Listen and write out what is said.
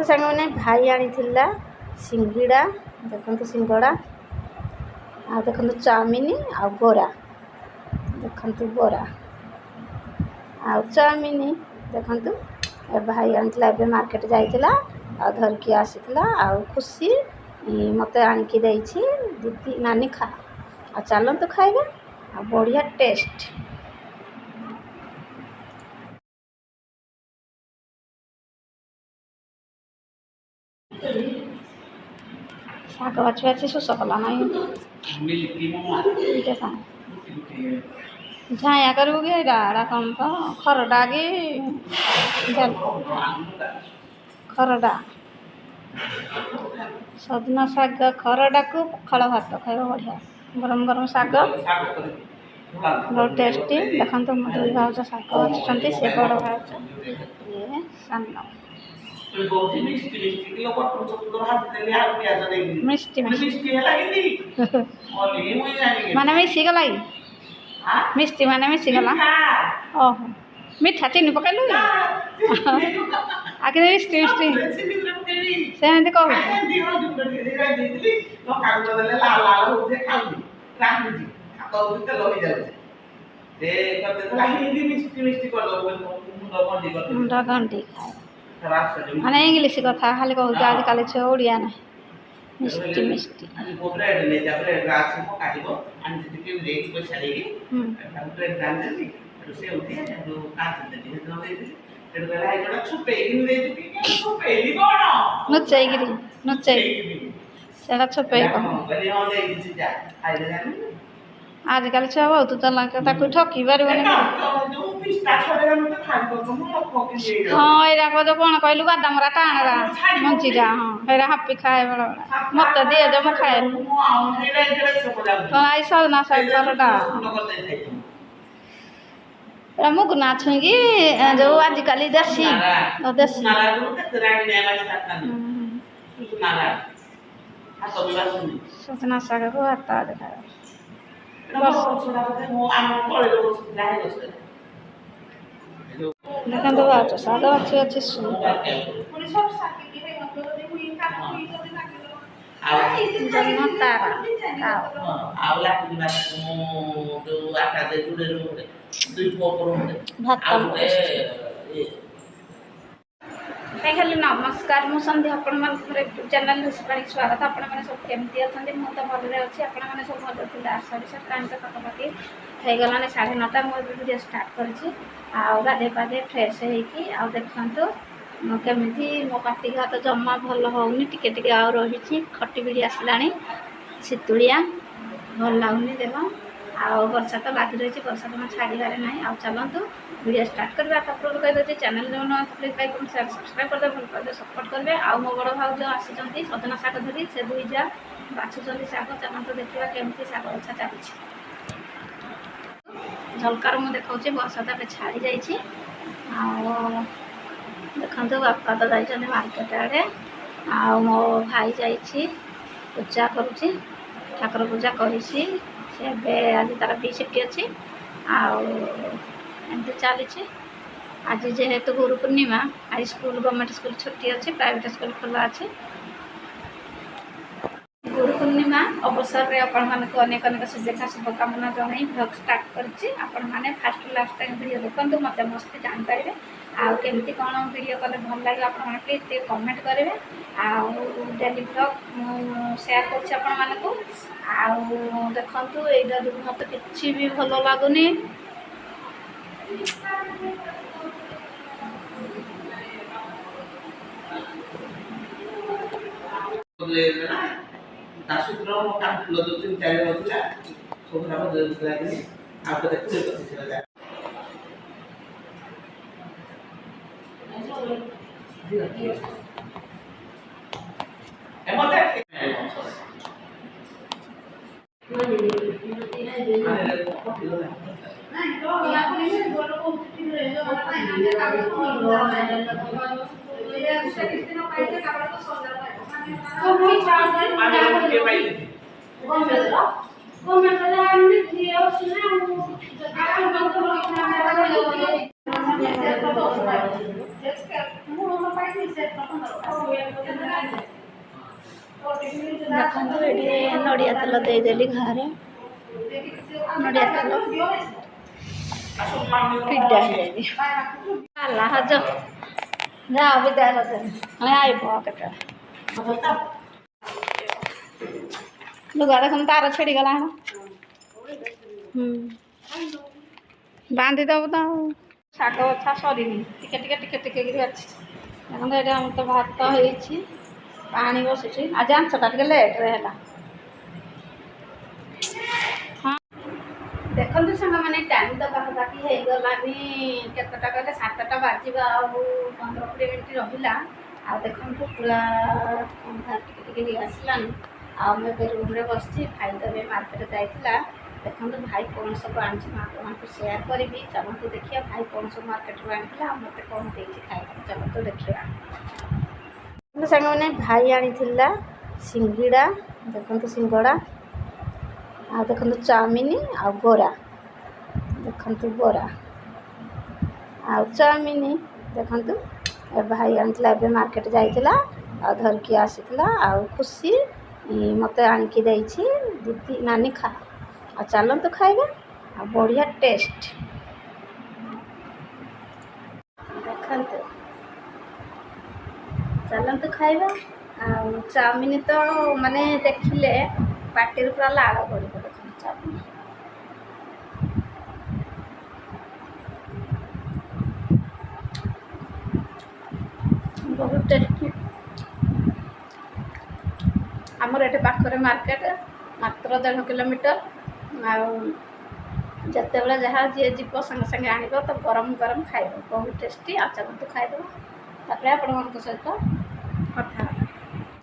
सांग मैंने भाई आनी सिंगड़ा देखो सिंगड़ा आ देखो चाउमिन आ बोरा देखो बोरा आ चाउमिन देखो भाई आनी मार्केट जाइला आ धरिकी आसीला आ खुशी मत आणिकी दीदी नानी खा आ चलतु खाइबे आ बढ़िया टेस्ट शाग बाछी बाछी शोष कला ना झाया करू कि एटा कौन तो खरडा कि खरडा सजना शाग खरडा को पखाल भात खाइबा बढ़िया गरम गरम शाग बहुत टेस्टी देखो दुई भाज शाग बाछुंट से बड़ भाज ये सान मिष्टी माने मिशीगला मिष्टी माने मिशीगला ओहो मीठा चीनी पकड़लु आगे मिष्टी मिष्टी से कहू मुंडा गंडी खाए माने इंग्लिश कथा खाली कहूँ आजिकल छुआ ओडिया ना मिष्टी मिष्टी नुचैगिरी नुचैगिरी से छुपे आजिकल छुआ बहुत तो ठकी पार हाँ यहाँ जो कौन कहलु बादामरा टाणरा मंचीटा हाँ हेरा हापी खाए बड़ा मत दिए जो मुझे खाए तो आई सजना शाग खरडा मुगना छुईगी जो आजिकल देसी देसी सजना शाग को हाथ देखा देखो बात शाग अच्छी अच्छी हेलो नमस्कार मु संध्या आपण यूट्यूब चैनल स्वागत आपण मैंने सब केमती अच्छा मुझे तो भल अच्छी आपण मैंने सब भल थी आशा विश्वास टाइम तो पाखापाखि हो गलानी 9:30 मुझे वीडियो स्टार्ट करदे पादे फ्रेश हो देखु केमी मो पाटी घात जमा भल होनी टिके टिके आ रही खटी बिड़ी आसला शीतुड़िया भल लगुनि देह आउ वर्षा तो लगी रही वर्षा जमा छाड़बार ना आ चलतु वीडियो स्टार्ट करवा ठाकुर कही चैनल जो please like comment share subscribe करदे भल पादे सपोर्ट करेंगे आ मो बड़ भाज आसी सजना शाग धरी से दुई जा बाछुंट शाग चलतु देखा केमती शाग बछा चली झलकार मुझे देखा वर्षा तो छाड़ी जाइए देखो बापा तो जाइए मार्केट आड़े आ मो भाई जाइए पूजा करुँची ठाकुर पूजा करी आज तार बी शिफ्ट अच्छी आमती चली आज जेहेतु गुरु पूर्णिमा आज स्कूल गवर्नमेंट स्कूल छुट्टी अच्छी प्राइवेट स्कूल खोला अच्छी गुरु पूर्णिमा अवसर में आपण मानक अनेक अनेक शुभेच्छा शुभकामना जन ब्लॉग स्टार्ट करें फास्ट लास्ट टाइम वीडियो देखते मत मस्ती जानपारे आमती कौन वीडियो कले भल लगे आपण प्लीज कमेंट करेंगे डेली ब्लॉग शेयर कर देखु ये मत कि भी भल लगुनि ଦେଖନ୍ତୁ ଏଠି ନଡ଼ିଆ ତେଲ ଦେଇଦେଲି ଘରେ ନଡ଼ିଆ ତେଲ ପିଡ଼ା ହେଇଯାଇଛି ହେଲା ହଜ ଯା ବିଦାୟ କରିଦେଲି ଆଇବ କେତେବେଳେ ଲୁଗା ଦେଖନ୍ତୁ ତାର ଛିଡ଼ିଗଲା ବାନ୍ଧି ଦେବୁ ତ ଆଉ ଶାଗ ବଛା ସରିନି ଟିକେ ଟିକେ ଟିକେ ଟିକେ କରି ଅଛି ଦେଖନ୍ତୁ ଏଇଟା ଆମର ତ ଭାତ ହେଇଛି ପାଣି ବସୁଛି ଆଜି ଆଞ୍ଚଟା ଟିକେ ଲେଟ୍ରେ ହେଲା ହଁ ଦେଖନ୍ତୁ ସାଙ୍ଗମାନେ ଟାଇମ୍ ତ ପାଖାପାଖି ହେଇଗଲାନି କେତେଟା କହିଲେ 7ଟା ବାଜିବା ଆଉ 15-20 ମିନିଟ୍ ରହିଲା ଆଉ ଦେଖନ୍ତୁ ପୁରା ଅନ୍ଧାର ଟିକେ ଟିକେ ହେଇ ଆସିଲାନି ଆଉ ମୁଁ ଏବେ ରୁମ୍ରେ ବସିଛି ଭାଇ ତ ଏବେ ମାର୍କେଟ ଯାଇଥିଲା ଦେଖନ୍ତୁ ଭାଇ କ'ଣ ସବୁ ଆଣିଛି ମୁଁ ଆପଣଙ୍କୁ ସେୟାର କରିବି ଚାଲନ୍ତୁ ଦେଖିବା ଭାଇ କ'ଣ ସବୁ ମାର୍କେଟରୁ ଆଣିଥିଲା ଆଉ ମୋତେ କ'ଣ ଦେଇଛି ଖାଇବାକୁ ଚାଲନ୍ତୁ ଦେଖିବା ସାଙ୍ଗମାନେ ଭାଇ ଆଣିଥିଲା ସିଙ୍ଗିଡ଼ା ଦେଖନ୍ତୁ ସିଙ୍ଗଡ଼ା ଆଉ ଦେଖନ୍ତୁ ଚାଉମିନ ଆଉ ବରା ଦେଖନ୍ତୁ ବରା ଆଉ ଚାଉମିନ ଦେଖନ୍ତୁ ଏ ଭାଇ ଆଣିଥିଲା ଏବେ ମାର୍କେଟ ଯାଇଥିଲା ଆଉ ଧରିକି ଆସିଥିଲା ଆଉ ଖୁସି ମୋତେ ଆଣିକି ଦେଇଛି ଦିଦି ନାନୀ ଖା ଆଉ ଚାଲନ୍ତୁ ଖାଇବା ଆଉ ବଢ଼ିଆ ଟେଷ୍ଟ ଦେଖନ୍ତୁ ଚାଲନ୍ତୁ ଖାଇବା ଆଉ ଚାଉମିନ ତ ମାନେ ଦେଖିଲେ ପାଟିରୁ ପୁରା ଲାଳ ପଡ଼ିବ ଦେଖନ୍ତୁ ଚାଉମିନ ବହୁତ ଟେଷ୍ଟି ଆମର ଏଠି ପାଖରେ ମାର୍କେଟ ମାତ୍ର 1.5 କିଲୋମିଟର ଆଉ ଯେତେବେଳେ ଯାହା ଯିଏ ଯିବ ସାଙ୍ଗେ ସାଙ୍ଗେ ଆଣିବ ତ ଗରମ ଗରମ ଖାଇବ ବହୁତ ଟେଷ୍ଟି ଆଉ ଚାଲନ୍ତୁ ଖାଇଦେବ ତାପରେ ଆପଣମାନଙ୍କ ସହିତ